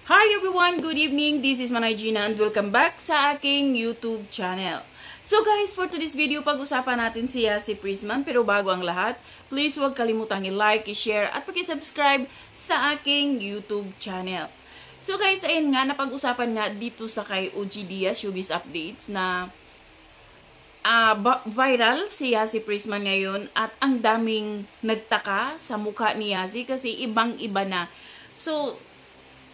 Hi everyone! Good evening! This is Manay Gina and welcome back sa aking YouTube channel. So guys, for today's video, pag-usapan natin si Yassi Prisman. Pero bago ang lahat, please huwag kalimutang i-like, i-share at pag-subscribe sa aking YouTube channel. So guys, ayun nga, napag-usapan nga dito sa kay OG Diaz Showbiz Updates na viral si Yassi Prisman ngayon at ang daming nagtaka sa mukha ni Yassi kasi ibang-iba na. So,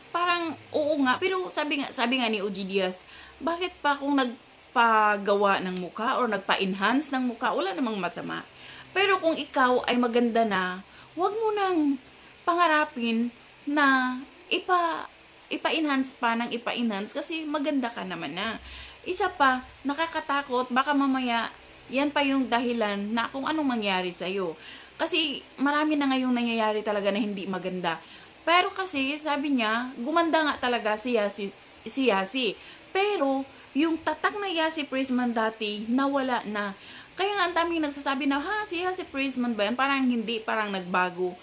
parang oo nga, pero sabi nga ni OG Diaz, bakit pa kung nagpagawa ng mukha or nagpa-enhance ng mukha, wala namang masama. Pero kung ikaw ay maganda na, huwag mo nang pangarapin na ipa-enhance pa ng ipa-enhance kasi maganda ka naman na. Isa pa, nakakatakot, baka mamaya yan pa yung dahilan na kung anong mangyari sa'yo. Kasi marami na ngayong nangyayari talaga na hindi maganda. Pero kasi, sabi niya, gumanda nga talaga si Yassi. Pero, yung tatak na Yassi Prisman dati, nawala na. Kaya nga, ang daming nagsasabi na, si Yassi Prisman ba yan? Parang hindi, parang nagbago.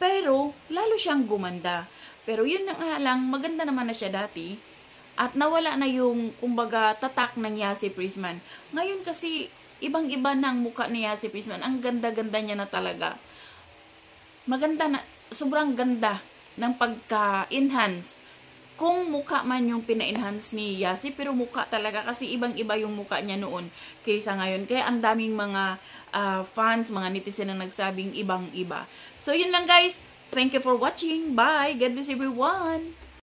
Pero, lalo siyang gumanda. Pero yun na nga lang, maganda naman na siya dati. At nawala na yung, kumbaga, tatak ng Yassi Prisman. Ngayon kasi, ibang-iba ng mukha ni Yassi Prisman. Ang ganda-ganda niya na talaga. Maganda na, sobrang ganda ng pagka-enhance. Kung mukha man yung pina-enhance ni Yassi, pero mukha talaga kasi ibang-iba yung mukha niya noon kaysa ngayon. Kaya ang daming mga fans, mga netizen na nagsabing ibang-iba. So, yun lang guys. Thank you for watching. Bye! God bless everyone!